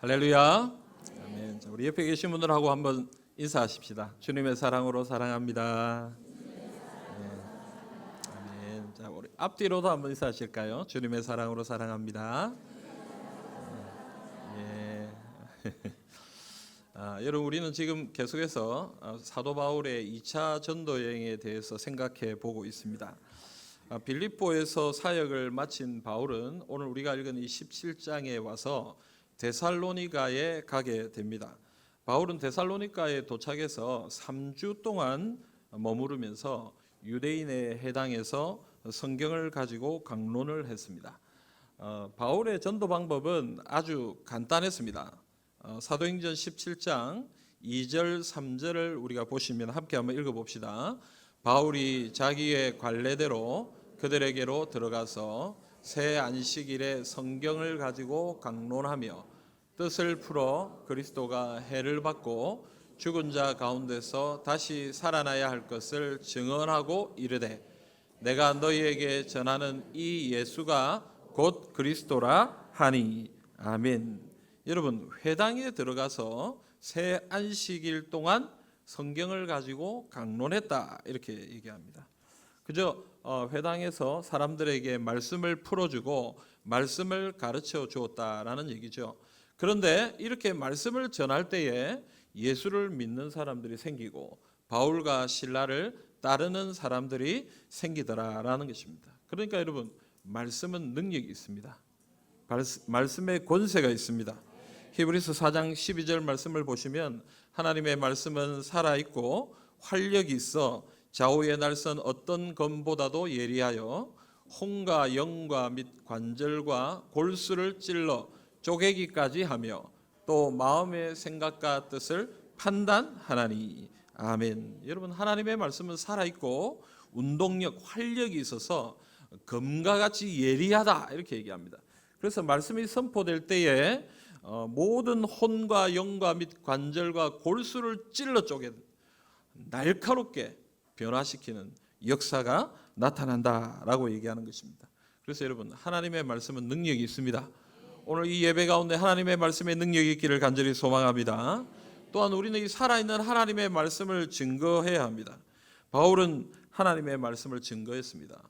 할렐루야. 아멘. 자, 우리 옆에 계신 분들하고 한번 인사하십시다. 주님의 사랑으로 사랑합니다. 아멘. 자, 우리 앞뒤로도 한번 인사하실까요? 주님의 사랑으로 사랑합니다. 예. 여러분, 우리는 지금 계속해서 사도 바울의 2차 전도 여행에 대해서 생각해 보고 있습니다. 빌립보에서 사역을 마친 바울은 오늘 우리가 읽은 이 17장에 와서 데살로니가에 가게 됩니다. 바울은 데살로니가에 도착해서 3주 동안 머무르면서 유대인의 회당에서 성경을 가지고 강론을 했습니다. 바울의 전도 방법은 아주 간단했습니다. 사도행전 17장 2절 3절을 우리가 보시면 함께 한번 읽어봅시다. 바울이 자기의 관례대로 그들에게로 들어가서 새 안식일에 성경을 가지고 강론하며 뜻을 풀어 그리스도가 해를 받고 죽은 자 가운데서 다시 살아나야 할 것을 증언하고 이르되 내가 너희에게 전하는 이 예수가 곧 그리스도라 하니. 아멘. 여러분, 회당에 들어가서 새 안식일 동안 성경을 가지고 강론했다 이렇게 얘기합니다. 그저 회당에서 사람들에게 말씀을 풀어주고 말씀을 가르쳐 주었다라는 얘기죠. 그런데 이렇게 말씀을 전할 때에 예수를 믿는 사람들이 생기고 바울과 실라를 따르는 사람들이 생기더라라는 것입니다. 그러니까 여러분, 말씀은 능력이 있습니다. 말씀의 권세가 있습니다. 히브리서 4장 12절 말씀을 보시면 하나님의 말씀은 살아있고 활력이 있어 좌우의 날선 어떤 검보다도 예리하여 혼과 영과 및 관절과 골수를 찔러 쪼개기까지 하며 또 마음의 생각과 뜻을 판단하나니. 아멘. 여러분, 하나님의 말씀은 살아있고 운동력, 활력이 있어서 검과 같이 예리하다 이렇게 얘기합니다. 그래서 말씀이 선포될 때에 모든 혼과 영과 및 관절과 골수를 찔러 쪼개 날카롭게 변화시키는 역사가 나타난다라고 얘기하는 것입니다. 그래서 여러분, 하나님의 말씀은 능력이 있습니다. 오늘 이 예배 가운데 하나님의 말씀의 능력이 있기를 간절히 소망합니다. 또한 우리는 이 살아있는 하나님의 말씀을 증거해야 합니다. 바울은 하나님의 말씀을 증거했습니다.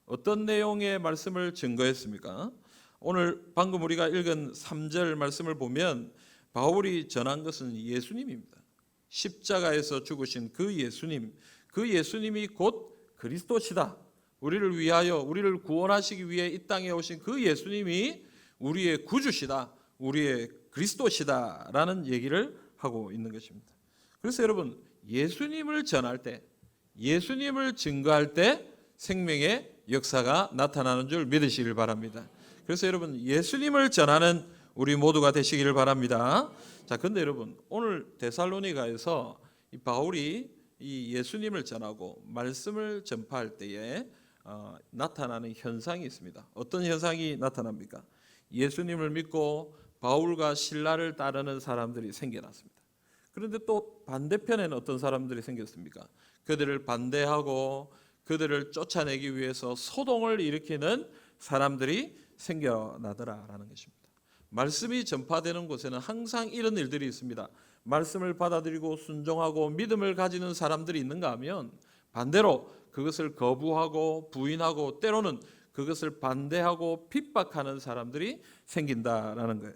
어떤 내용의 말씀을 증거했습니까? 오늘 방금 우리가 읽은 3절 말씀을 보면 바울이 전한 것은 예수님입니다. 십자가에서 죽으신 그 예수님, 그 예수님이 곧 그리스도시다. 우리를 위하여, 우리를 구원하시기 위해 이 땅에 오신 그 예수님이 우리의 구주시다, 우리의 그리스도시다라는 얘기를 하고 있는 것입니다. 그래서 여러분, 예수님을 전할 때, 예수님을 증거할 때 생명의 역사가 나타나는 줄 믿으시길 바랍니다. 그래서 여러분, 예수님을 전하는 우리 모두가 되시기를 바랍니다. 자, 근데 여러분, 오늘 데살로니가에서 이 바울이 이 예수님을 전하고 말씀을 전파할 때에 나타나는 현상이 있습니다. 어떤 현상이 나타납니까? 예수님을 믿고 바울과 실라를 따르는 사람들이 생겨났습니다. 그런데 또 반대편에는 어떤 사람들이 생겼습니까? 그들을 반대하고 그들을 쫓아내기 위해서 소동을 일으키는 사람들이 생겨나더라라는 것입니다. 말씀이 전파되는 곳에는 항상 이런 일들이 있습니다. 말씀을 받아들이고 순종하고 믿음을 가지는 사람들이 있는가 하면 반대로 그것을 거부하고 부인하고 때로는 그것을 반대하고 핍박하는 사람들이 생긴다라는 거예요.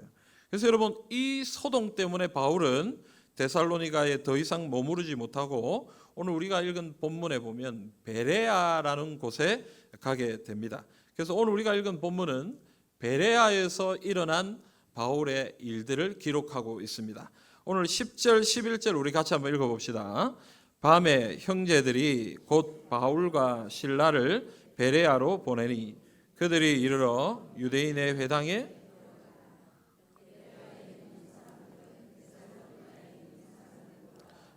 그래서 여러분, 이 소동 때문에 바울은 데살로니가에 더 이상 머무르지 못하고 오늘 우리가 읽은 본문에 보면 베레아라는 곳에 가게 됩니다. 그래서 오늘 우리가 읽은 본문은 베레아에서 일어난 바울의 일들을 기록하고 있습니다. 오늘 10절 11절 우리 같이 한번 읽어봅시다. 밤에 형제들이 곧 바울과 실라를 베레아로 보내니 그들이 이르러 유대인의 회당에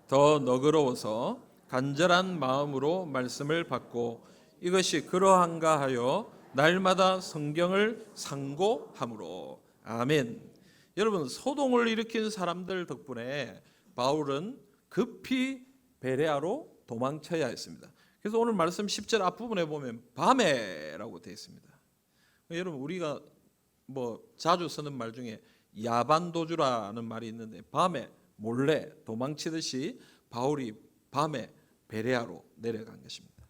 더 너그러워서 간절한 마음으로 말씀을 받고 이것이 그러한가 하여 날마다 성경을 상고함으로. 아멘. 여러분, 소동을 일으킨 사람들 덕분에 바울은 급히 베레아로 도망쳐야 했습니다. 그래서 오늘 말씀 10절 앞부분에 보면 밤에라고 되어 있습니다. 여러분, 우리가 자주 쓰는 말 중에 야반도주라는 말이 있는데 밤에 몰래 도망치듯이 바울이 밤에 베레아로 내려간 것입니다.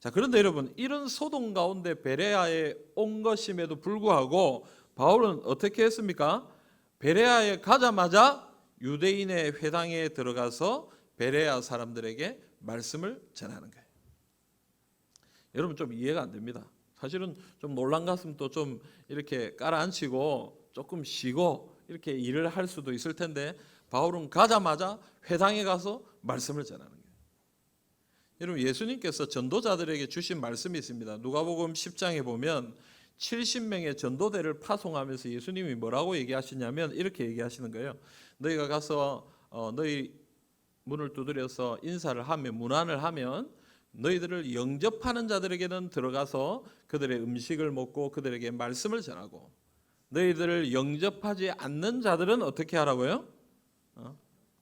자, 그런데 여러분, 이런 소동 가운데 베레아에 온 것임에도 불구하고 바울은 어떻게 했습니까? 베레아에 가자마자 유대인의 회당에 들어가서 베레아 사람들에게 말씀을 전하는 거예요. 여러분, 좀 이해가 안 됩니다. 사실은 좀 놀란 가슴도 좀 이렇게 깔아앉히고 조금 쉬고 이렇게 일을 할 수도 있을 텐데, 바울은 가자마자 회당에 가서 말씀을 전하는 거예요. 여러분, 예수님께서 전도자들에게 주신 말씀이 있습니다. 누가복음 10장에 보면 70명의 전도대를 파송하면서 예수님이 뭐라고 얘기하시냐면 이렇게 얘기하시는 거예요. 너희가 가서 너희 문을 두드려서 인사를 하면, 문안을 하면 너희들을 영접하는 자들에게는 들어가서 그들의 음식을 먹고 그들에게 말씀을 전하고, 너희들을 영접하지 않는 자들은 어떻게 하라고요?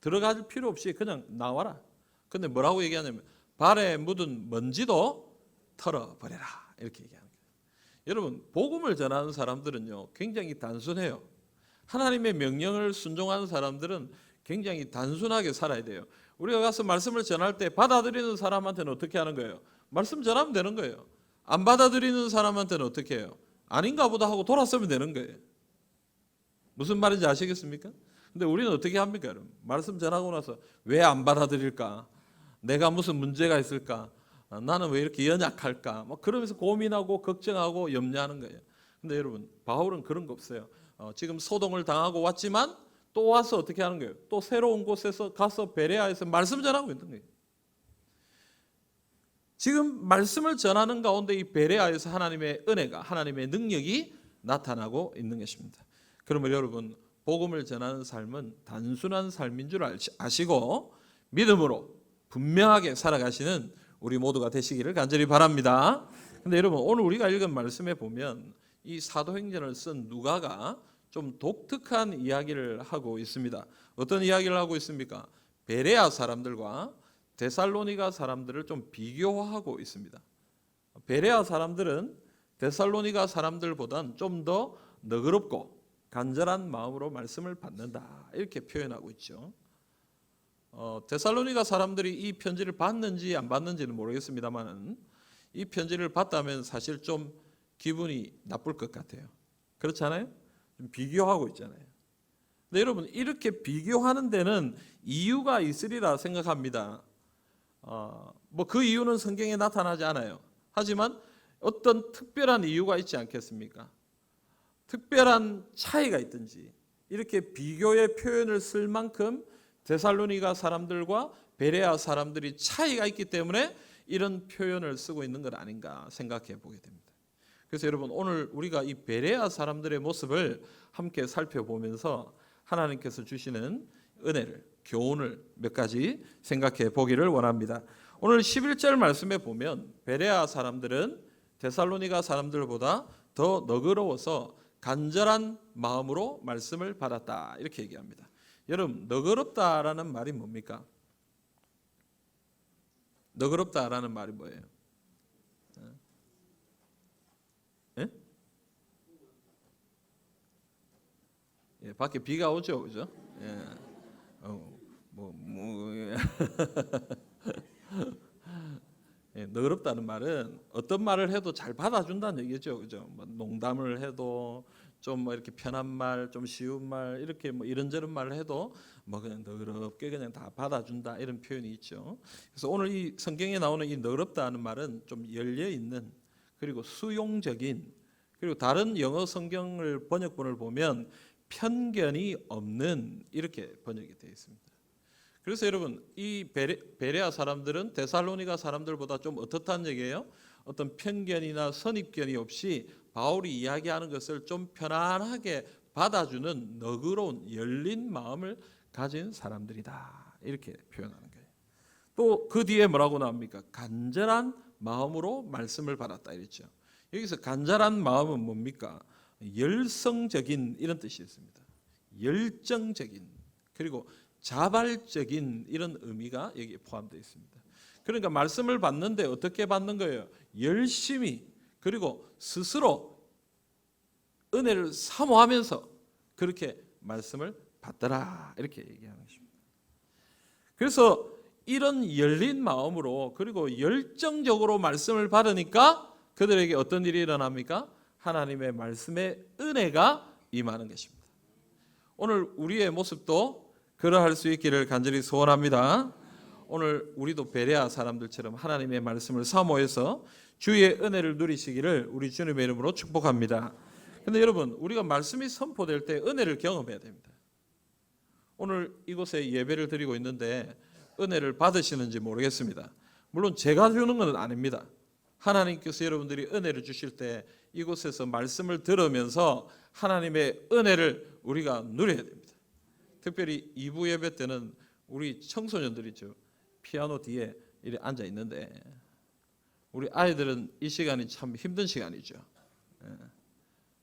들어갈 필요 없이 그냥 나와라. 근데 뭐라고 얘기하냐면 발에 묻은 먼지도 털어버려라, 이렇게 얘기하는 거예요. 여러분, 복음을 전하는 사람들은요 굉장히 단순해요. 하나님의 명령을 순종하는 사람들은 굉장히 단순하게 살아야 돼요. 우리가 가서 말씀을 전할 때 받아들이는 사람한테는 어떻게 하는 거예요? 말씀 전하면 되는 거예요. 안 받아들이는 사람한테는 어떻게 해요? 아닌가 보다 하고 돌아서면 되는 거예요. 무슨 말인지 아시겠습니까? 근데 우리는 어떻게 합니까, 여러분? 말씀 전하고 나서 왜 안 받아들일까? 내가 무슨 문제가 있을까? 나는 왜 이렇게 연약할까? 막 그러면서 고민하고 걱정하고 염려하는 거예요. 근데 여러분, 바울은 그런 거 없어요. 지금 소동을 당하고 왔지만 또 와서 어떻게 하는 거예요? 또 새로운 곳에서 가서 베레아에서 말씀 전하고 있는 거예요. 지금 말씀을 전하는 가운데 이 베레아에서 하나님의 은혜가, 하나님의 능력이 나타나고 있는 것입니다. 그러면 여러분, 복음을 전하는 삶은 단순한 삶인 줄 아시고 믿음으로 분명하게 살아가시는 우리 모두가 되시기를 간절히 바랍니다. 근데 여러분, 오늘 우리가 읽은 말씀에 보면 이 사도행전을 쓴 누가가 좀 독특한 이야기를 하고 있습니다. 어떤 이야기를 하고 있습니까? 베레아 사람들과 데살로니가 사람들을 좀 비교하고 있습니다. 베레아 사람들은 데살로니가 사람들보단 좀 더 너그럽고 간절한 마음으로 말씀을 받는다, 이렇게 표현하고 있죠. 데살로니가 사람들이 이 편지를 받는지 안 받는지는 모르겠습니다만 이 편지를 받다면 사실 좀 기분이 나쁠 것 같아요. 그렇잖아요? 좀 비교하고 있잖아요. 근데 여러분, 이렇게 비교하는 데는 이유가 있으리라 생각합니다. 뭐 그 이유는 성경에 나타나지 않아요. 하지만 어떤 특별한 이유가 있지 않겠습니까? 특별한 차이가 있든지 이렇게 비교의 표현을 쓸 만큼 데살로니가 사람들과 베레아 사람들이 차이가 있기 때문에 이런 표현을 쓰고 있는 것 아닌가 생각해 보게 됩니다. 그래서 여러분, 오늘 우리가 이 베레아 사람들의 모습을 함께 살펴보면서 하나님께서 주시는 은혜를, 교훈을 몇 가지 생각해 보기를 원합니다. 오늘 11절 말씀에 보면 베레아 사람들은 데살로니가 사람들보다 더 너그러워서 간절한 마음으로 말씀을 받았다, 이렇게 얘기합니다. 여러분, 너그럽다라는 말이 뭡니까? 너그럽다라는 말이 뭐예요? 예? 예, 밖에 비가 오죠, 그죠? 예. 예, 너그럽다는 말은 어떤 말을 해도 잘 받아준다는 얘기죠, 그죠? 뭐 농담을 해도 좀 뭐 이렇게 편한 말, 좀 쉬운 말, 이렇게 뭐 이런저런 말을 해도 뭐 그냥 너그럽게 그냥 다 받아준다, 이런 표현이 있죠. 그래서 오늘 이 성경에 나오는 이 너그럽다는 말은 좀 열려 있는, 그리고 수용적인, 그리고 다른 영어 성경을 번역본을 보면 편견이 없는, 이렇게 번역이 되어 있습니다. 그래서 여러분, 이 베레아 사람들은 데살로니가 사람들보다 좀 어떻다는 얘기예요? 어떤 편견이나 선입견이 없이 바울이 이야기하는 것을 좀 편안하게 받아주는 너그러운 열린 마음을 가진 사람들이다, 이렇게 표현하는 거예요. 또 그 뒤에 뭐라고 나옵니까? 간절한 마음으로 말씀을 받았다, 이랬죠. 여기서 간절한 마음은 뭡니까? 열성적인, 이런 뜻이 있습니다. 열정적인, 그리고 자발적인, 이런 의미가 여기에 포함되어 있습니다. 그러니까 말씀을 받는데 어떻게 받는 거예요? 열심히, 그리고 스스로 은혜를 사모하면서 그렇게 말씀을 받더라 이렇게 얘기하는 것입니다. 그래서 이런 열린 마음으로 그리고 열정적으로 말씀을 받으니까 그들에게 어떤 일이 일어납니까? 하나님의 말씀의 은혜가 임하는 것입니다. 오늘 우리의 모습도 그러할 수 있기를 간절히 소원합니다. 오늘 우리도 베레아 사람들처럼 하나님의 말씀을 사모해서 주의 은혜를 누리시기를 우리 주님의 이름으로 축복합니다. 근데 여러분, 우리가 말씀이 선포될 때 은혜를 경험해야 됩니다. 오늘 이곳에 예배를 드리고 있는데 은혜를 받으시는지 모르겠습니다. 물론 제가 주는 건 아닙니다. 하나님께서 여러분들이 은혜를 주실 때 이곳에서 말씀을 들으면서 하나님의 은혜를 우리가 누려야 됩니다. 특별히 2부 예배 때는 우리 청소년들이죠. 피아노 뒤에 이렇게 앉아 있는데 우리 아이들은 이 시간이 참 힘든 시간이죠.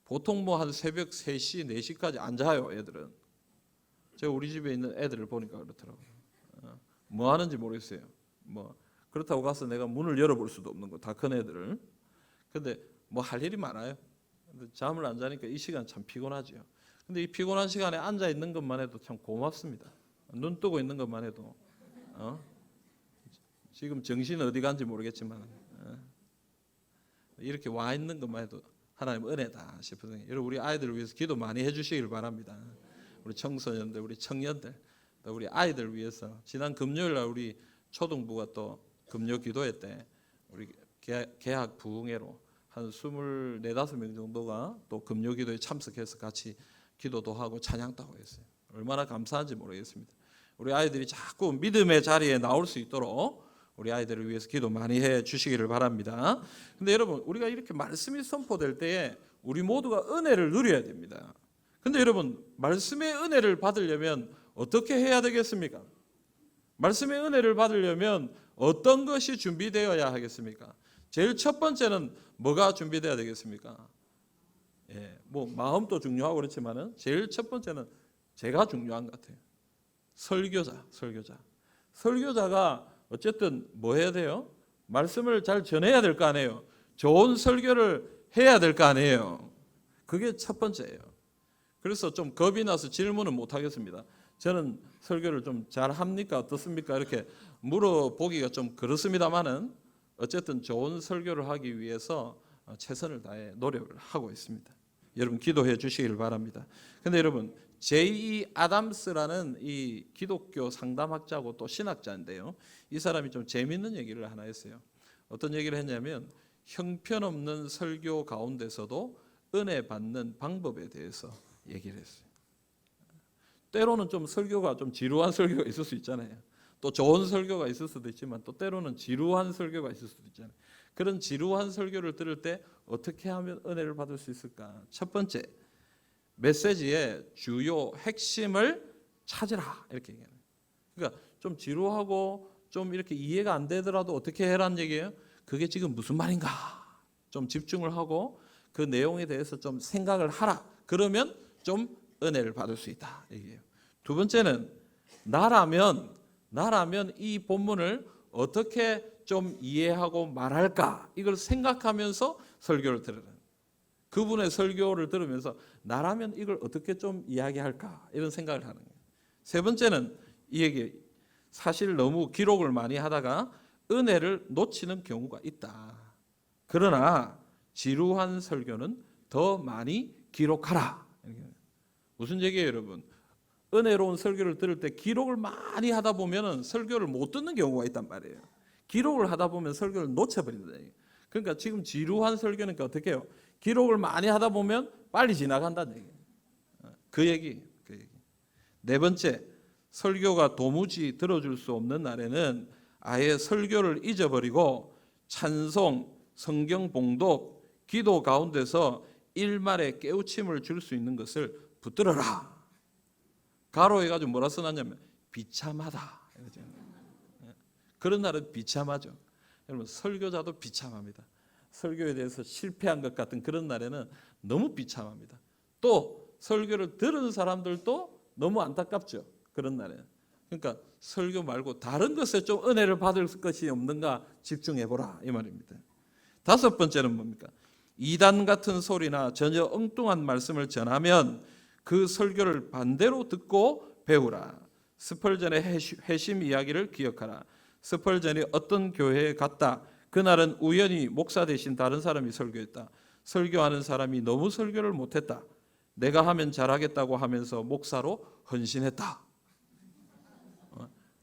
보통 뭐 한 새벽 3시, 4시까지 앉아요, 애들은. 제가 우리 집에 있는 애들을 보니까 그렇더라고요. 뭐 하는지 모르겠어요. 뭐 그렇다고 가서 내가 문을 열어볼 수도 없는 거, 다 큰 애들을. 근데 뭐 할 일이 많아요. 근데 잠을 안 자니까 이 시간 참 피곤하죠. 근데 이 피곤한 시간에 앉아 있는 것만 해도 참 고맙습니다. 눈 뜨고 있는 것만 해도 지금 정신 어디 간지 모르겠지만 이렇게 와 있는 것만 해도 하나님 은혜다 싶어서 여러분 우리 아이들을 위해서 기도 많이 해주시길 바랍니다. 우리 청소년들, 우리 청년들, 또 우리 아이들 위해서 지난 금요일 날 우리 초등부가 또 금요 기도회 때 우리 개학 부흥회로 한 24, 25명 정도가 또 금요 기도에 참석해서 같이 기도도 하고 찬양도 하고 했어요. 얼마나 감사한지 모르겠습니다. 우리 아이들이 자꾸 믿음의 자리에 나올 수 있도록 우리 아이들을 위해서 기도 많이 해 주시기를 바랍니다. 근데 여러분, 우리가 이렇게 말씀이 선포될 때에 우리 모두가 은혜를 누려야 됩니다. 근데 여러분, 말씀의 은혜를 받으려면 어떻게 해야 되겠습니까? 말씀의 은혜를 받으려면 어떤 것이 준비되어야 하겠습니까? 제일 첫 번째는 뭐가 준비되어야 되겠습니까? 뭐 마음도 중요하고 그렇지만은 제일 첫 번째는 제가 중요한 것 같아요. 설교자가 어쨌든 뭐 해야 돼요? 말씀을 잘 전해야 될 거 아니에요. 좋은 설교를 해야 될 거 아니에요. 그게 첫 번째예요. 그래서 좀 겁이 나서 질문은 못 하겠습니다. 저는 설교를 좀 잘합니까? 어떻습니까? 이렇게 물어보기가 좀 그렇습니다만은 어쨌든 좋은 설교를 하기 위해서 최선을 다해 노력을 하고 있습니다. 여러분 기도해 주시길 바랍니다. 근데 여러분 J.E. 아담스라는 이 기독교 상담학자고 또 신학자인데요. 이 사람이 좀 재미있는 얘기를 하나 했어요. 어떤 얘기를 했냐면 형편없는 설교 가운데서도 은혜 받는 방법에 대해서 얘기를 했어요. 때로는 좀 설교가 좀 지루한 설교가 있을 수 있잖아요. 또 좋은 설교가 있을 수도 있지만 또 때로는 지루한 설교가 있을 수도 있잖아요. 그런 지루한 설교를 들을 때 어떻게 하면 은혜를 받을 수 있을까? 첫 번째, 메시지의 주요 핵심을 찾으라 이렇게 얘기해요. 그러니까 좀 지루하고 좀 이렇게 이해가 안 되더라도 어떻게 해라는 얘기예요? 그게 지금 무슨 말인가? 좀 집중을 하고 그 내용에 대해서 좀 생각을 하라. 그러면 좀 은혜를 받을 수 있다 얘기예요. 두 번째는 나라면 이 본문을 어떻게 좀 이해하고 말할까? 이걸 생각하면서 설교를 들으라. 그분의 설교를 들으면서 나라면 이걸 어떻게 좀 이야기할까? 이런 생각을 하는 거예요. 세 번째는 이 얘기, 사실 너무 기록을 많이 하다가 은혜를 놓치는 경우가 있다. 그러나 지루한 설교는 더 많이 기록하라. 무슨 얘기예요, 여러분? 은혜로운 설교를 들을 때 기록을 많이 하다 보면 설교를 못 듣는 경우가 있단 말이에요. 기록을 하다 보면 설교를 놓쳐버린다. 그러니까 지금 지루한 설교는 어떻게 해요? 기록을 많이 하다 보면 빨리 지나간다는 얘기예요. 그 얘기. 네 번째, 설교가 도무지 들어줄 수 없는 날에는 아예 설교를 잊어버리고 찬송, 성경 봉독, 기도 가운데서 일말의 깨우침을 줄 수 있는 것을 붙들어라. 가로해가지고 뭐라 써놨냐면 비참하다. 그런 날은 비참하죠. 여러분 설교자도 비참합니다. 설교에 대해서 실패한 것 같은 그런 날에는 너무 비참합니다. 또 설교를 들은 사람들도 너무 안타깝죠. 그런 날에는. 그러니까 설교 말고 다른 것에 좀 은혜를 받을 것이 없는가 집중해보라 이 말입니다. 다섯 번째는 뭡니까? 이단 같은 소리나 전혀 엉뚱한 말씀을 전하면 그 설교를 반대로 듣고 배우라. 스펄전의 회심 이야기를 기억하라. 스펄전이 어떤 교회에 갔다. 그날은 우연히 목사 대신 다른 사람이 설교했다. 설교하는 사람이 너무 설교를 못했다. 내가 하면 잘하겠다고 하면서 목사로 헌신했다.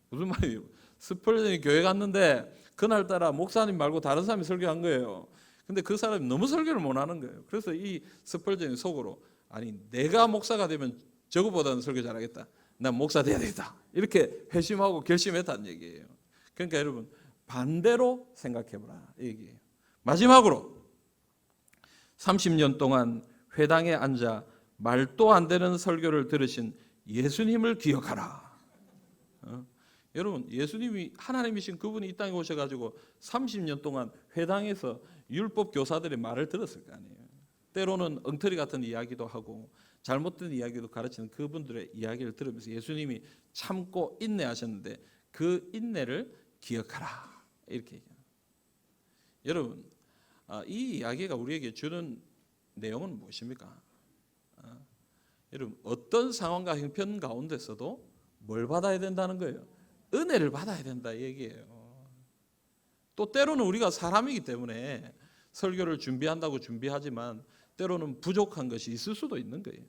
무슨 말이에요? 스펄전이 교회 갔는데 그날따라 목사님 말고 다른 사람이 설교한 거예요. 근데 그 사람이 너무 설교를 못하는 거예요. 그래서 이 스펄전이 속으로 아니 내가 목사가 되면 저거보다는 설교 잘하겠다. 난 목사 돼야 되겠다. 이렇게 회심하고 결심했다는 얘기예요. 그러니까 여러분 반대로 생각해보라 이 얘기예요. 마지막으로 30년 동안 회당에 앉아 말도 안 되는 설교를 들으신 예수님을 기억하라. 여러분 예수님이 하나님이신 그분이 이 땅에 오셔가지고 30년 동안 회당에서 율법 교사들의 말을 들었을 거 아니에요. 때로는 엉터리 같은 이야기도 하고 잘못된 이야기도 가르치는 그분들의 이야기를 들으면서 예수님이 참고 인내하셨는데 그 인내를 기억하라 이렇게 얘기해요. 여러분 이 이야기가 우리에게 주는 내용은 무엇입니까? 여러분 어떤 상황과 형편 가운데서도 뭘 받아야 된다는 거예요? 은혜를 받아야 된다 이 얘기예요. 또 때로는 우리가 사람이기 때문에 설교를 준비한다고 준비하지만 때로는 부족한 것이 있을 수도 있는 거예요.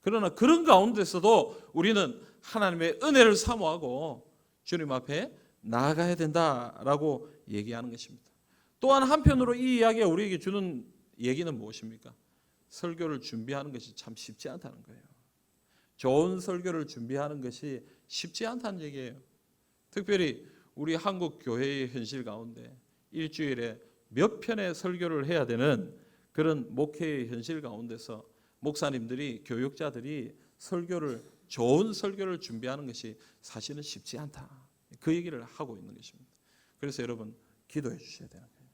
그러나 그런 가운데서도 우리는 하나님의 은혜를 사모하고 주님 앞에 나아가야 된다라고 얘기하는 것입니다. 또한 한편으로 이 이야기가 우리에게 주는 얘기는 무엇입니까? 설교를 준비하는 것이 참 쉽지 않다는 거예요. 좋은 설교를 준비하는 것이 쉽지 않다는 얘기예요. 특별히 우리 한국 교회의 현실 가운데 일주일에 몇 편의 설교를 해야 되는 그런 목회의 현실 가운데서 목사님들이 교육자들이 좋은 설교를 준비하는 것이 사실은 쉽지 않다. 그 얘기를 하고 있는 것입니다. 그래서 여러분 기도해 주셔야 되는 거예요.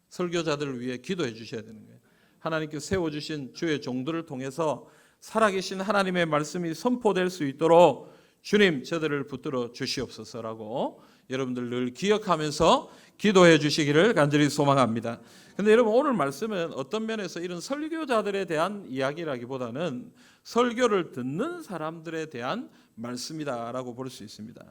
설교자들을 위해 기도해 주셔야 되는 거예요. 하나님께 세워주신 주의 종들을 통해서 살아계신 하나님의 말씀이 선포될 수 있도록 주님 저들을 붙들어 주시옵소서라고 여러분들 늘 기억하면서 기도해 주시기를 간절히 소망합니다. 근데 여러분 오늘 말씀은 어떤 면에서 이런 설교자들에 대한 이야기라기보다는 설교를 듣는 사람들에 대한 말씀이다라고 볼 수 있습니다.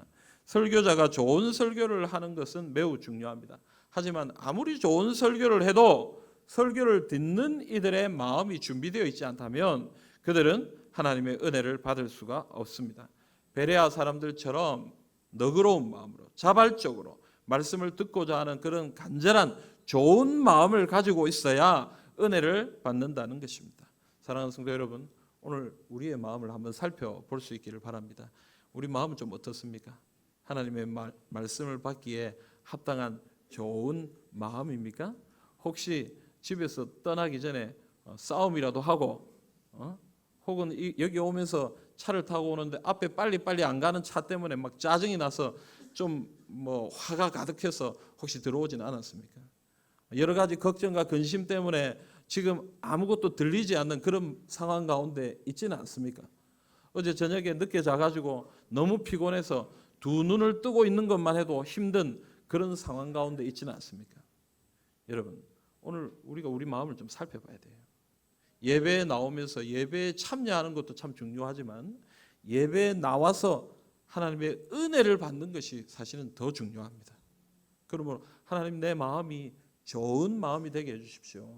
설교자가 좋은 설교를 하는 것은 매우 중요합니다. 하지만 아무리 좋은 설교를 해도 설교를 듣는 이들의 마음이 준비되어 있지 않다면 그들은 하나님의 은혜를 받을 수가 없습니다. 베레아 사람들처럼 너그러운 마음으로 자발적으로 말씀을 듣고자 하는 그런 간절한 좋은 마음을 가지고 있어야 은혜를 받는다는 것입니다. 사랑하는 성도 여러분, 오늘 우리의 마음을 한번 살펴볼 수 있기를 바랍니다. 우리 마음은 좀 어떻습니까? 하나님의 말씀을 받기에 합당한 좋은 마음입니까? 혹시 집에서 떠나기 전에 싸움이라도 하고 혹은 여기 오면서 차를 타고 오는데 앞에 빨리 안 가는 차 때문에 막 짜증이 나서 좀 화가 가득해서 혹시 들어오진 않았습니까? 여러 가지 걱정과 근심 때문에 지금 아무것도 들리지 않는 그런 상황 가운데 있지는 않습니까? 어제 저녁에 늦게 자가지고 너무 피곤해서 두 눈을 뜨고 있는 것만 해도 힘든 그런 상황 가운데 있지는 않습니까? 여러분 오늘 우리가 우리 마음을 좀 살펴봐야 돼요. 예배에 나오면서 예배에 참여하는 것도 참 중요하지만 예배에 나와서 하나님의 은혜를 받는 것이 사실은 더 중요합니다. 그러므로 하나님 내 마음이 좋은 마음이 되게 해주십시오.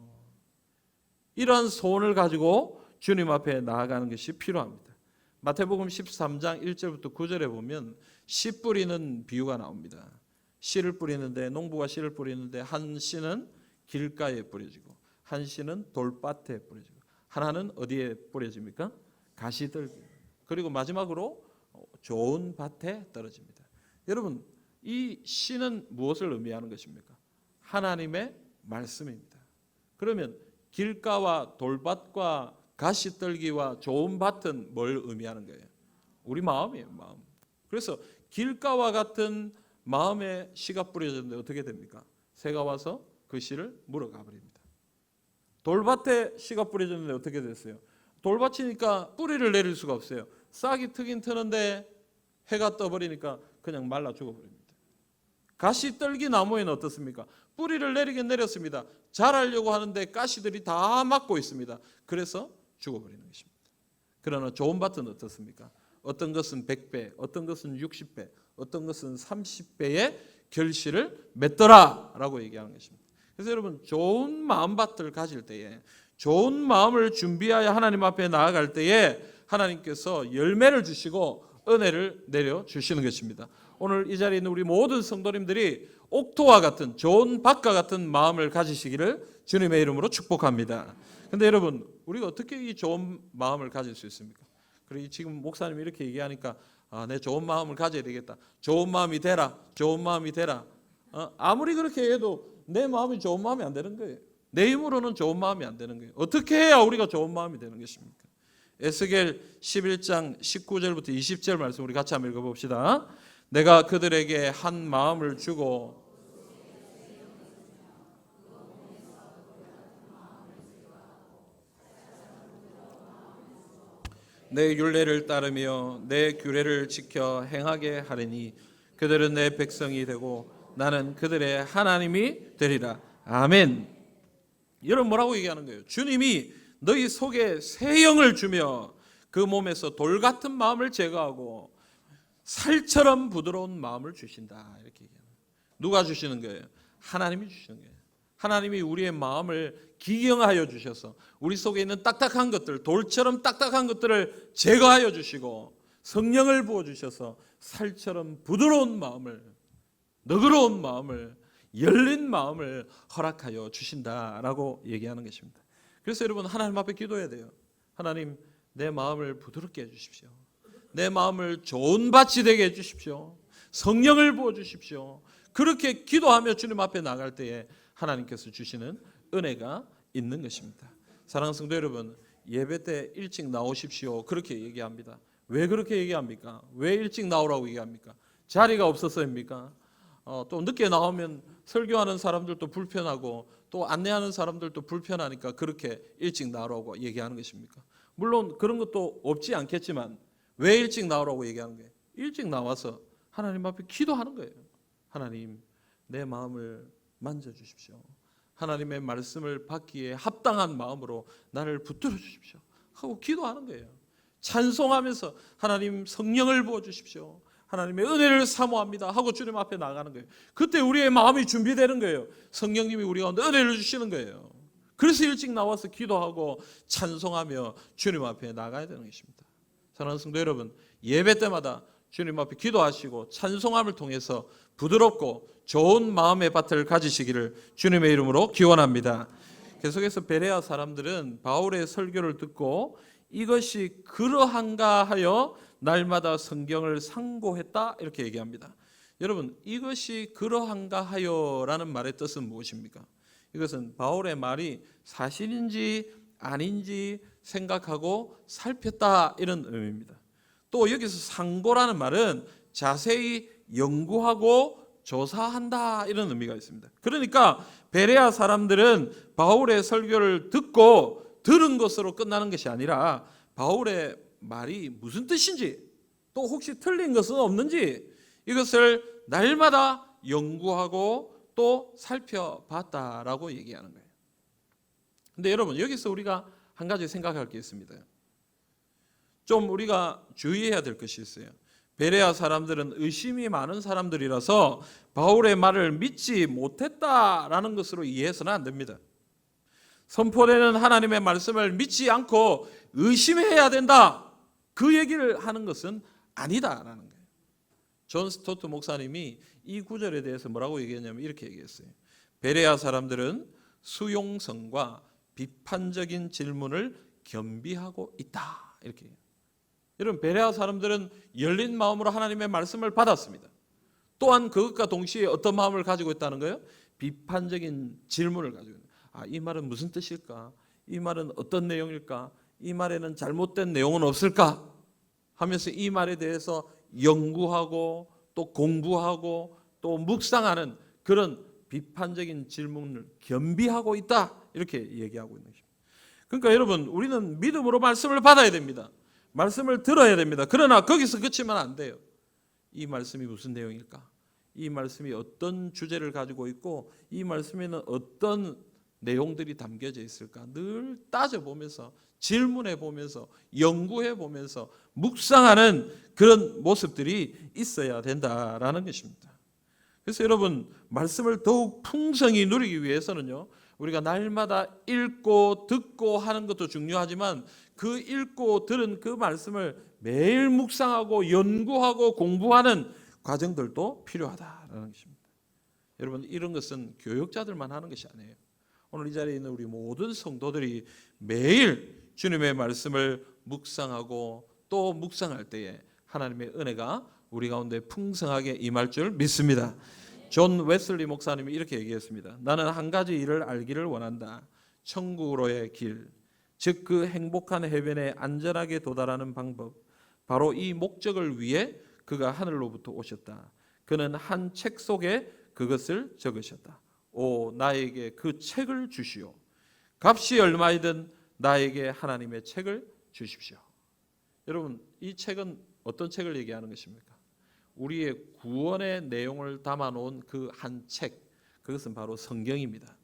이러한 소원을 가지고 주님 앞에 나아가는 것이 필요합니다. 마태복음 13장 1절부터 9절에 보면 씨 뿌리는 비유가 나옵니다. 씨를 뿌리는데 농부가 씨를 뿌리는데 한 씨는 길가에 뿌려지고 한 씨는 돌밭에 뿌려지고 하나는 어디에 뿌려집니까? 가시떨기. 그리고 마지막으로 좋은 밭에 떨어집니다. 여러분 이 씨는 무엇을 의미하는 것입니까? 하나님의 말씀입니다. 그러면 길가와 돌밭과 가시떨기와 좋은 밭은 뭘 의미하는 거예요? 우리 마음이에요. 마음. 그래서 길가와 같은 마음에 씨가 뿌려졌는데 어떻게 됩니까? 새가 와서 그 씨를 물어가 버립니다. 돌밭에 씨가 뿌려졌는데 어떻게 됐어요? 돌밭이니까 뿌리를 내릴 수가 없어요. 싹이 트긴 트는데 해가 떠버리니까 그냥 말라 죽어버립니다. 가시떨기 나무에는 어떻습니까? 뿌리를 내리긴 내렸습니다. 자라려고 하는데 가시들이 다 막고 있습니다. 그래서 죽어버리는 것입니다. 그러나 좋은 밭은 어떻습니까? 어떤 것은 100배, 어떤 것은 60배, 어떤 것은 30배의 결실을 맺더라라고 얘기하는 것입니다. 그래서 여러분, 좋은 마음밭을 가질 때에, 좋은 마음을 준비하여 하나님 앞에 나아갈 때에 하나님께서 열매를 주시고 은혜를 내려 주시는 것입니다. 오늘 이 자리에 있는 우리 모든 성도님들이 옥토와 같은 좋은 밭과 같은 마음을 가지시기를 주님의 이름으로 축복합니다. 근데 여러분, 우리가 어떻게 이 좋은 마음을 가질 수 있습니까? 그리고 지금 목사님이 이렇게 얘기하니까 내 좋은 마음을 가져야 되겠다. 좋은 마음이 되라. 좋은 마음이 되라. 아무리 그렇게 해도 내 마음이 좋은 마음이 안 되는 거예요. 내 힘으로는 좋은 마음이 안 되는 거예요. 어떻게 해야 우리가 좋은 마음이 되는 것입니까? 에스겔 11장 19절부터 20절 말씀 우리 같이 한번 읽어봅시다. 내가 그들에게 한 마음을 주고 내 율례를 따르며 내 규례를 지켜 행하게 하리니 그들은 내 백성이 되고 나는 그들의 하나님이 되리라. 아멘. 여러분, 뭐라고 얘기하는 거예요? 주님이 너희 속에 새 영을 주며 그 몸에서 돌 같은 마음을 제거하고 살처럼 부드러운 마음을 주신다. 이렇게 얘기해요. 누가 주시는 거예요? 하나님이 주시는 거예요. 하나님이 우리의 마음을 기경하여 주셔서 우리 속에 있는 딱딱한 것들, 돌처럼 딱딱한 것들을 제거하여 주시고 성령을 부어 주셔서 살처럼 부드러운 마음을, 너그러운 마음을, 열린 마음을 허락하여 주신다라고 얘기하는 것입니다. 그래서 여러분, 하나님 앞에 기도해야 돼요. 하나님, 내 마음을 부드럽게 해주십시오. 내 마음을 좋은 밭이 되게 해주십시오. 성령을 부어주십시오. 그렇게 기도하며 주님 앞에 나갈 때에 하나님께서 주시는 은혜가 있는 것입니다. 사랑하는 성도 여러분, 예배 때 일찍 나오십시오. 그렇게 얘기합니다. 왜 그렇게 얘기합니까? 왜 일찍 나오라고 얘기합니까? 자리가 없어서입니까? 또 늦게 나오면 설교하는 사람들도 불편하고 또 안내하는 사람들도 불편하니까 그렇게 일찍 나오라고 얘기하는 것입니까? 물론 그런 것도 없지 않겠지만 왜 일찍 나오라고 얘기하는 거예요? 일찍 나와서 하나님 앞에 기도하는 거예요. 하나님, 내 마음을 만져주십시오. 하나님의 말씀을 받기에 합당한 마음으로 나를 붙들어 주십시오 하고 기도하는 거예요. 찬송하면서 하나님, 성령을 부어주십시오. 하나님의 은혜를 사모합니다 하고 주님 앞에 나가는 거예요. 그때 우리의 마음이 준비되는 거예요. 성령님이 우리 가운데 은혜를 주시는 거예요. 그래서 일찍 나와서 기도하고 찬송하며 주님 앞에 나가야 되는 것입니다. 사랑하는 성도 여러분, 예배 때마다 주님 앞에 기도하시고 찬송함을 통해서 부드럽고 좋은 마음의 밭을 가지시기를 주님의 이름으로 기원합니다. 계속해서 베레아 사람들은 바울의 설교를 듣고 이것이 그러한가 하여 날마다 성경을 상고했다 이렇게 얘기합니다. 여러분, 이것이 그러한가 하여라는 말의 뜻은 무엇입니까? 이것은 바울의 말이 사실인지 아닌지 생각하고 살폈다 이런 의미입니다. 또 여기서 상고라는 말은 자세히 연구하고 조사한다 이런 의미가 있습니다. 그러니까 베레아 사람들은 바울의 설교를 듣고 들은 것으로 끝나는 것이 아니라 바울의 말이 무슨 뜻인지 또 혹시 틀린 것은 없는지 이것을 날마다 연구하고 또 살펴봤다라고 얘기하는 거예요. 근데 여러분, 여기서 우리가 한 가지 생각할 게 있습니다. 좀 우리가 주의해야 될 것이 있어요. 베레아 사람들은 의심이 많은 사람들이라서 바울의 말을 믿지 못했다라는 것으로 이해해서는 안 됩니다. 선포되는 하나님의 말씀을 믿지 않고 의심해야 된다, 그 얘기를 하는 것은 아니다라는 거예요. 존 스토트 목사님이 이 구절에 대해서 뭐라고 얘기했냐면 이렇게 얘기했어요. 베레아 사람들은 수용성과 비판적인 질문을 겸비하고 있다 이렇게. 여러분, 베레아 사람들은 열린 마음으로 하나님의 말씀을 받았습니다. 또한 그것과 동시에 어떤 마음을 가지고 있다는 거예요? 비판적인 질문을 가지고 있는. 이 말은 무슨 뜻일까? 이 말은 어떤 내용일까? 이 말에는 잘못된 내용은 없을까? 하면서 이 말에 대해서 연구하고 또 공부하고 또 묵상하는 그런 비판적인 질문을 겸비하고 있다 이렇게 얘기하고 있는 것입니다. 그러니까 여러분, 우리는 믿음으로 말씀을 받아야 됩니다. 말씀을 들어야 됩니다. 그러나 거기서 그치면 안 돼요. 이 말씀이 무슨 내용일까? 이 말씀이 어떤 주제를 가지고 있고 이 말씀에는 어떤 내용들이 담겨져 있을까? 늘 따져보면서 질문해 보면서 연구해 보면서 묵상하는 그런 모습들이 있어야 된다라는 것입니다. 그래서 여러분, 말씀을 더욱 풍성히 누리기 위해서는요, 우리가 날마다 읽고 듣고 하는 것도 중요하지만 그 읽고 들은 그 말씀을 매일 묵상하고 연구하고 공부하는 과정들도 필요하다라는 것입니다. 여러분, 이런 것은 교육자들만 하는 것이 아니에요. 오늘 이 자리에 있는 우리 모든 성도들이 매일 주님의 말씀을 묵상하고 또 묵상할 때에 하나님의 은혜가 우리 가운데 풍성하게 임할 줄 믿습니다. 존 웨슬리 목사님이 이렇게 얘기했습니다. 나는 한 가지 일을 알기를 원한다. 천국으로의 길, 즉 그 행복한 해변에 안전하게 도달하는 방법, 바로 이 목적을 위해 그가 하늘로부터 오셨다. 그는 한 책 속에 그것을 적으셨다. 오, 나에게 그 책을 주시오. 값이 얼마이든 나에게 하나님의 책을 주십시오. 여러분, 이 책은 어떤 책을 얘기하는 것입니까? 우리의 구원의 내용을 담아놓은 그 한 책, 그것은 바로 성경입니다.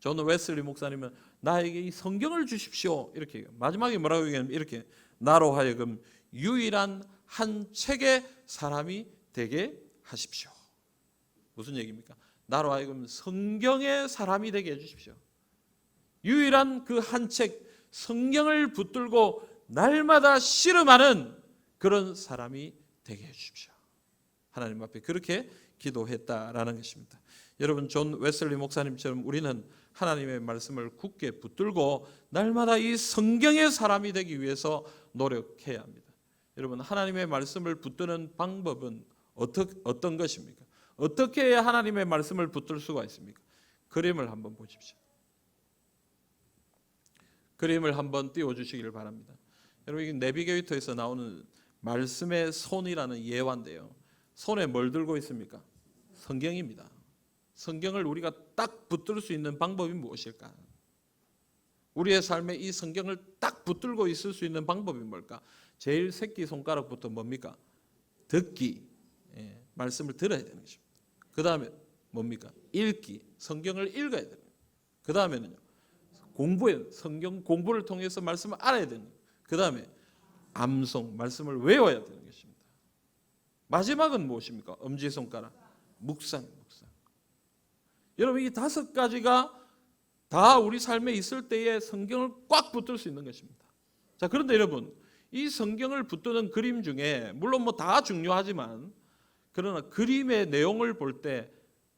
존 웨슬리 목사님은 나에게 이 성경을 주십시오 이렇게 얘기해요. 마지막에 뭐라고 얘기하냐면 이렇게, 나로 하여금 유일한 한 책의 사람이 되게 하십시오. 무슨 얘기입니까? 나로 하여금 성경의 사람이 되게 해주십시오. 유일한 그 한 책, 성경을 붙들고 날마다 씨름하는 그런 사람이 되게 해주십시오. 하나님 앞에 그렇게 기도했다라는 것입니다. 여러분, 존 웨슬리 목사님처럼 우리는 하나님의 말씀을 굳게 붙들고 날마다 이 성경의 사람이 되기 위해서 노력해야 합니다. 여러분, 하나님의 말씀을 붙드는 방법은 어떤 것입니까? 어떻게 해야 하나님의 말씀을 붙들 수가 있습니까? 그림을 한번 보십시오. 그림을 한번 띄워주시기를 바랍니다. 여러분, 이게 내비게이터에서 나오는 말씀의 손이라는 예화인데요. 손에 뭘 들고 있습니까? 성경입니다. 성경을 우리가 딱 붙들 수 있는 방법이 무엇일까? 우리의 삶에 이 성경을 딱 붙들고 있을 수 있는 방법이 뭘까? 제일 새끼 손가락부터 뭡니까? 듣기. 말씀을 들어야 되는 것입니다. 그 다음에 뭡니까? 읽기. 성경을 읽어야 되는 거예요. 그 다음에는요, 공부해요. 성경 공부를 통해서 말씀을 알아야 되는 거예요. 그 다음에 암송, 말씀을 외워야 되는 것입니다. 마지막은 무엇입니까? 엄지손가락, 묵상. 여러분, 이 5가지가 다 우리 삶에 있을 때에 성경을 꽉 붙들 수 있는 것입니다. 자, 그런데 여러분, 이 성경을 붙드는 그림 중에 물론 뭐 다 중요하지만, 그러나 그림의 내용을 볼 때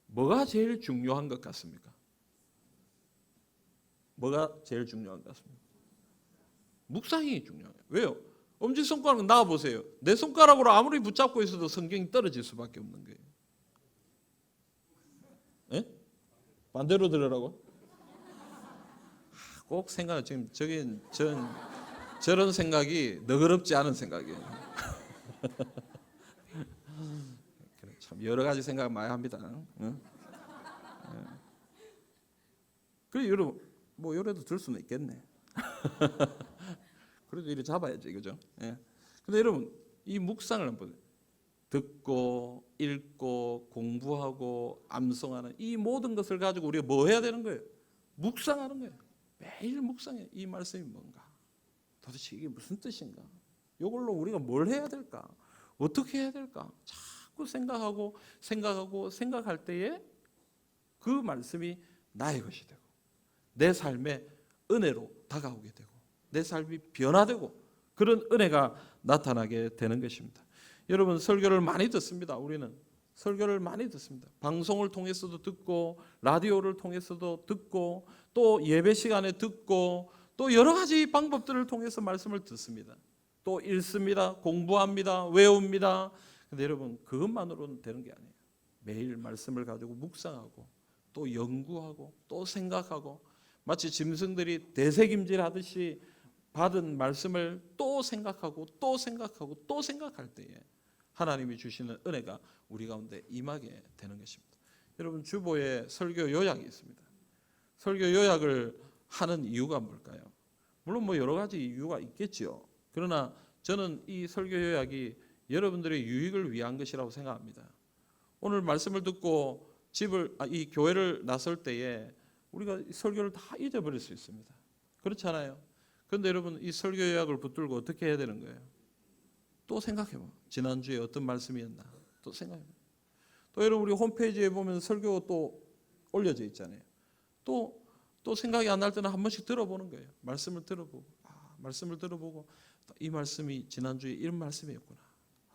뭐가 제일 중요한 것 같습니까? 뭐가 제일 중요한 것 같습니까? 묵상이 중요해요. 왜요? 엄지손가락 나와보세요. 내 손가락으로 아무리 붙잡고 있어도 성경이 떨어질 수밖에 없는 거예요. 예? 반대로 들으라고? 꼭 생각, 지금 저런 생각이 너그럽지 않은 생각이에요. 참 여러 가지 생각 많이 합니다. 응? 그래, 여러분, 뭐 요래도 들 수는 있겠네. 그래도 이래 잡아야지, 그죠? 예. 근데 여러분, 이 묵상을 한번 듣고 읽고 공부하고 암송하는 이 모든 것을 가지고 우리가 뭐 해야 되는 거예요? 묵상하는 거예요. 매일 묵상해. 이 말씀이 뭔가? 도대체 이게 무슨 뜻인가? 이걸로 우리가 뭘 해야 될까? 어떻게 해야 될까? 자꾸 생각할 때에 그 말씀이 나의 것이 되고 내 삶의 은혜로 다가오게 되고 내 삶이 변화되고 그런 은혜가 나타나게 되는 것입니다. 여러분, 설교를 많이 듣습니다. 우리는 설교를 많이 듣습니다. 방송을 통해서도 듣고 라디오를 통해서도 듣고 또 예배 시간에 듣고 또 여러 가지 방법들을 통해서 말씀을 듣습니다. 또 읽습니다. 공부합니다. 외웁니다. 근데 여러분, 그것만으로는 되는 게 아니에요. 매일 말씀을 가지고 묵상하고 또 연구하고 또 생각하고 마치 짐승들이 되새김질하듯이 받은 말씀을 또 생각하고 또 생각하고 또 생각할 때에 하나님이 주시는 은혜가 우리 가운데 임하게 되는 것입니다. 여러분, 주보에 설교 요약이 있습니다. 설교 요약을 하는 이유가 뭘까요? 물론 뭐 여러 가지 이유가 있겠죠. 그러나 저는 이 설교 요약이 여러분들의 유익을 위한 것이라고 생각합니다. 오늘 말씀을 듣고 이 교회를 나설 때에 우리가 설교를 다 잊어버릴 수 있습니다. 그렇잖아요. 그런데 여러분 이 설교 요약을 붙들고 어떻게 해야 되는 거예요? 또 생각해봐. 지난주에 어떤 말씀이었나? 또 생각해봐. 또 여러분 우리 홈페이지에 보면 설교 또 올려져 있잖아요. 또 생각이 안 날 때는 한 번씩 들어보는 거예요. 말씀을 들어보고 이 말씀이 지난주에 이런 말씀이었구나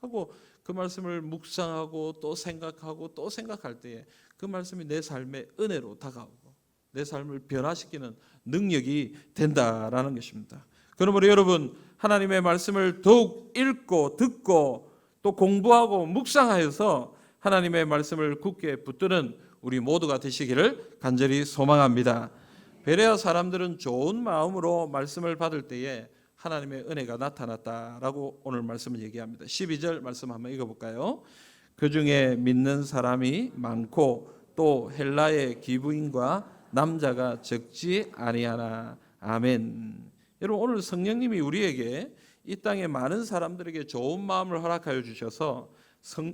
하고 그 말씀을 묵상하고 또 생각하고 또 생각할 때에 그 말씀이 내 삶의 은혜로 다가오고 내 삶을 변화시키는 능력이 된다라는 것입니다. 그러므로 여러분 하나님의 말씀을 더욱 읽고 듣고 또 공부하고 묵상하여서 하나님의 말씀을 굳게 붙드는 우리 모두가 되시기를 간절히 소망합니다. 베레아 사람들은 좋은 마음으로 말씀을 받을 때에 하나님의 은혜가 나타났다라고 오늘 말씀을 얘기합니다. 12절 말씀 한번 읽어볼까요? 그 중에 믿는 사람이 많고 또 헬라의 기부인과 남자가 적지 아니하나. 아멘. 여러분 오늘 성령님이 우리에게 이 땅에 많은 사람들에게 좋은 마음을 허락하여 주셔서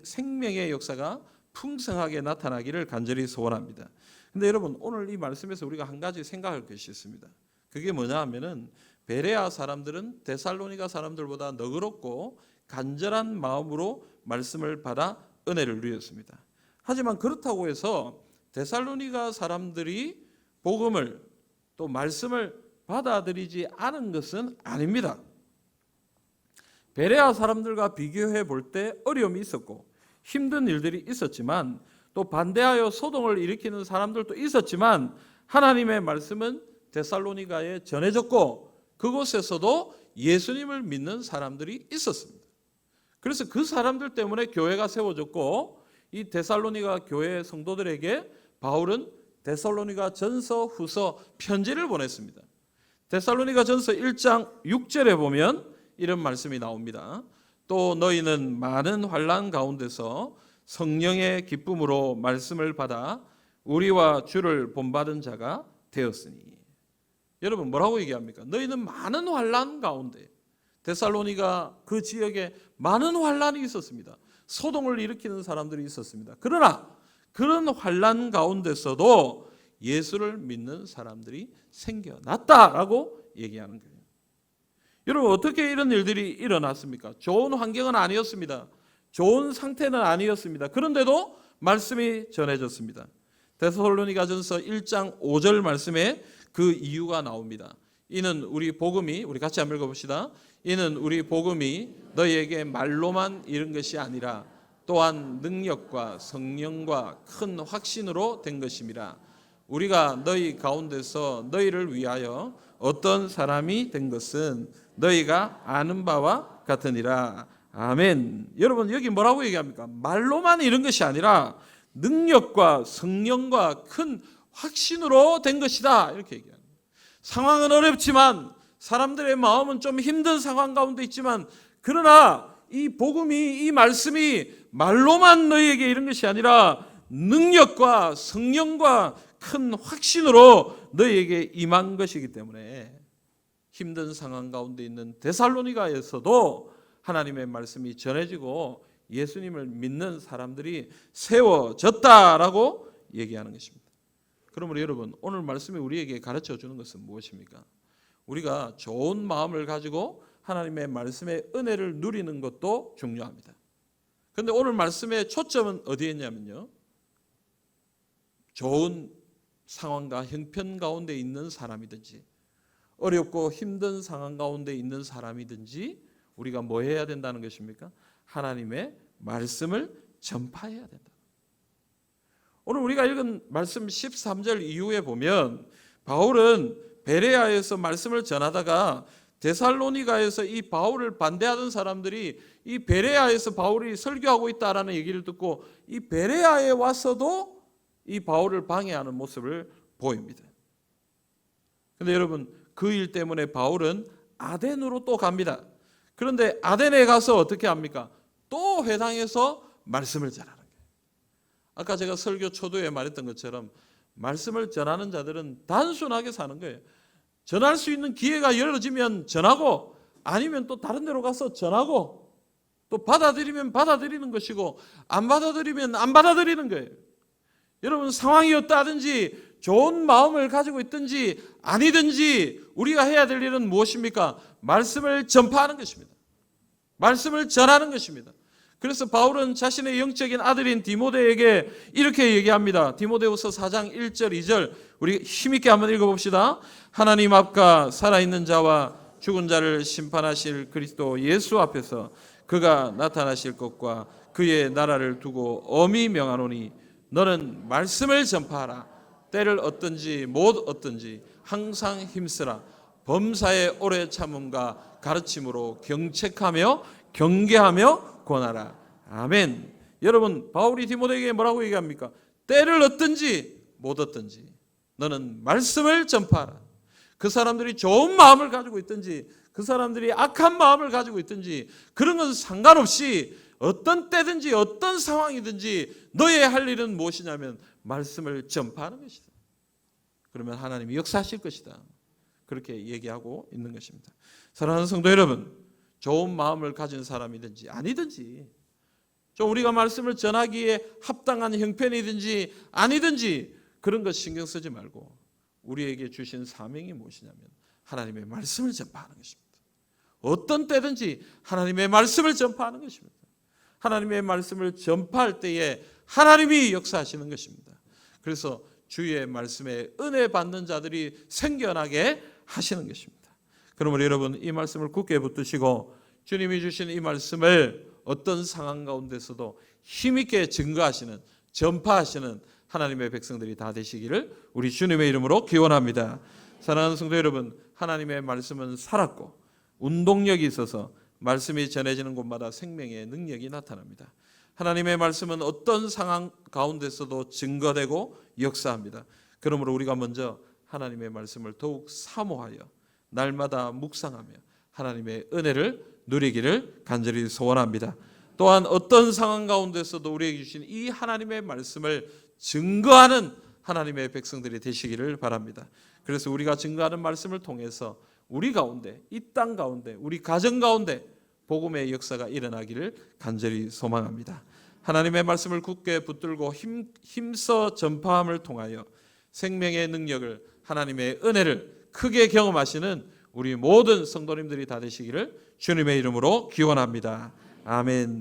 생명의 역사가 풍성하게 나타나기를 간절히 소원합니다. 근데 여러분 오늘 이 말씀에서 우리가 한 가지 생각할 것이 있습니다. 그게 뭐냐 하면은 베레아 사람들은 데살로니가 사람들보다 너그럽고 간절한 마음으로 말씀을 받아 은혜를 누렸습니다. 하지만 그렇다고 해서 데살로니가 사람들이 복음을 또 말씀을 받아들이지 않은 것은 아닙니다. 베레아 사람들과 비교해 볼 때 어려움이 있었고 힘든 일들이 있었지만 또 반대하여 소동을 일으키는 사람들도 있었지만 하나님의 말씀은 데살로니가에 전해졌고 그곳에서도 예수님을 믿는 사람들이 있었습니다. 그래서 그 사람들 때문에 교회가 세워졌고 이 데살로니가 교회 성도들에게 바울은 데살로니가 전서 후서 편지를 보냈습니다. 데살로니가 전서 1장 6절에 보면 이런 말씀이 나옵니다. 또 너희는 많은 환난 가운데서 성령의 기쁨으로 말씀을 받아 우리와 주를 본받은 자가 되었으니. 여러분 뭐라고 얘기합니까? 너희는 많은 환난 가운데, 데살로니가 그 지역에 많은 환난이 있었습니다. 소동을 일으키는 사람들이 있었습니다. 그러나 그런 환난 가운데서도 예수를 믿는 사람들이 생겨났다라고 얘기하는 거예요. 여러분 어떻게 이런 일들이 일어났습니까? 좋은 환경은 아니었습니다. 좋은 상태는 아니었습니다. 그런데도 말씀이 전해졌습니다. 데살로니가전서 1장 5절 말씀에 그 이유가 나옵니다. 이는 우리 복음이, 우리 같이 한번 읽어봅시다. 이는 우리 복음이 너희에게 말로만 이른 것이 아니라 또한 능력과 성령과 큰 확신으로 된 것임이라. 우리가 너희 가운데서 너희를 위하여 어떤 사람이 된 것은 너희가 아는 바와 같으니라. 아멘. 여러분 여기 뭐라고 얘기합니까? 말로만 이런 것이 아니라 능력과 성령과 큰 확신으로 된 것이다. 이렇게 얘기합니다. 상황은 어렵지만 사람들의 마음은 좀 힘든 상황 가운데 있지만 그러나 이 복음이, 이 말씀이 말로만 너희에게 이런 것이 아니라 능력과 성령과 큰 확신으로 너희에게 임한 것이기 때문에 힘든 상황 가운데 있는 데살로니가에서도 하나님의 말씀이 전해지고 예수님을 믿는 사람들이 세워졌다라고 얘기하는 것입니다. 그러므로 여러분 오늘 말씀이 우리에게 가르쳐 주는 것은 무엇입니까? 우리가 좋은 마음을 가지고 하나님의 말씀의 은혜를 누리는 것도 중요합니다. 그런데 오늘 말씀의 초점은 어디에 있냐면요, 좋은 상황과 형편 가운데 있는 사람이든지 어렵고 힘든 상황 가운데 있는 사람이든지 우리가 뭐 해야 된다는 것입니까? 하나님의 말씀을 전파해야 된다. 오늘 우리가 읽은 말씀 13절 이후에 보면 바울은 베레아에서 말씀을 전하다가 데살로니가에서 이 바울을 반대하던 사람들이 이 베레아에서 바울이 설교하고 있다라는 얘기를 듣고 이 베레아에 와서도 이 바울을 방해하는 모습을 보입니다. 그런데 여러분 그 일 때문에 바울은 아덴으로 또 갑니다. 그런데 아덴에 가서 어떻게 합니까? 또 회당에서 말씀을 전하는 거예요. 아까 제가 설교 초도에 말했던 것처럼 말씀을 전하는 자들은 단순하게 사는 거예요. 전할 수 있는 기회가 열어지면 전하고 아니면 또 다른 데로 가서 전하고 또 받아들이면 받아들이는 것이고 안 받아들이면 안 받아들이는 거예요. 여러분 상황이 어떠하든지 좋은 마음을 가지고 있든지 아니든지 우리가 해야 될 일은 무엇입니까? 말씀을 전파하는 것입니다. 말씀을 전하는 것입니다. 그래서 바울은 자신의 영적인 아들인 디모데에게 이렇게 얘기합니다. 디모데후서 4장 1절 2절 우리 힘있게 한번 읽어봅시다. 하나님 앞과 살아있는 자와 죽은 자를 심판하실 그리스도 예수 앞에서 그가 나타나실 것과 그의 나라를 두고 엄히 명하노니 너는 말씀을 전파하라. 때를 얻든지 못 얻든지 항상 힘쓰라. 범사의 오래 참음과 가르침으로 경책하며 경계하며 권하라. 아멘. 여러분, 바울이 디모데에게 뭐라고 얘기합니까? 때를 얻든지 못 얻든지 너는 말씀을 전파하라. 그 사람들이 좋은 마음을 가지고 있든지 그 사람들이 악한 마음을 가지고 있든지 그런 건 상관없이 어떤 때든지 어떤 상황이든지 너의 할 일은 무엇이냐면 말씀을 전파하는 것이다. 그러면 하나님이 역사하실 것이다. 그렇게 얘기하고 있는 것입니다. 사랑하는 성도 여러분, 좋은 마음을 가진 사람이든지 아니든지 좀 우리가 말씀을 전하기에 합당한 형편이든지 아니든지 그런 것 신경 쓰지 말고 우리에게 주신 사명이 무엇이냐면 하나님의 말씀을 전파하는 것입니다. 어떤 때든지 하나님의 말씀을 전파하는 것입니다. 하나님의 말씀을 전파할 때에 하나님이 역사하시는 것입니다. 그래서 주의 말씀에 은혜 받는 자들이 생겨나게 하시는 것입니다. 그러므로 여러분 이 말씀을 굳게 붙드시고 주님이 주신 이 말씀을 어떤 상황 가운데서도 힘있게 증거하시는 전파하시는 하나님의 백성들이 다 되시기를 우리 주님의 이름으로 기원합니다. 사랑하는 성도 여러분, 하나님의 말씀은 살았고 운동력이 있어서 말씀이 전해지는 곳마다 생명의 능력이 나타납니다. 하나님의 말씀은 어떤 상황 가운데서도 증거되고 역사합니다. 그러므로 우리가 먼저 하나님의 말씀을 더욱 사모하여 날마다 묵상하며 하나님의 은혜를 누리기를 간절히 소원합니다. 또한 어떤 상황 가운데서도 우리에게 주신 이 하나님의 말씀을 증거하는 하나님의 백성들이 되시기를 바랍니다. 그래서 우리가 증거하는 말씀을 통해서 우리 가운데, 이 땅 가운데, 우리 가정 가운데 복음의 역사가 일어나기를 간절히 소망합니다. 하나님의 말씀을 굳게 붙들고 힘써 전파함을 통하여 생명의 능력을, 하나님의 은혜를 크게 경험하시는 우리 모든 성도님들이 다 되시기를 주님의 이름으로 기원합니다. 아멘.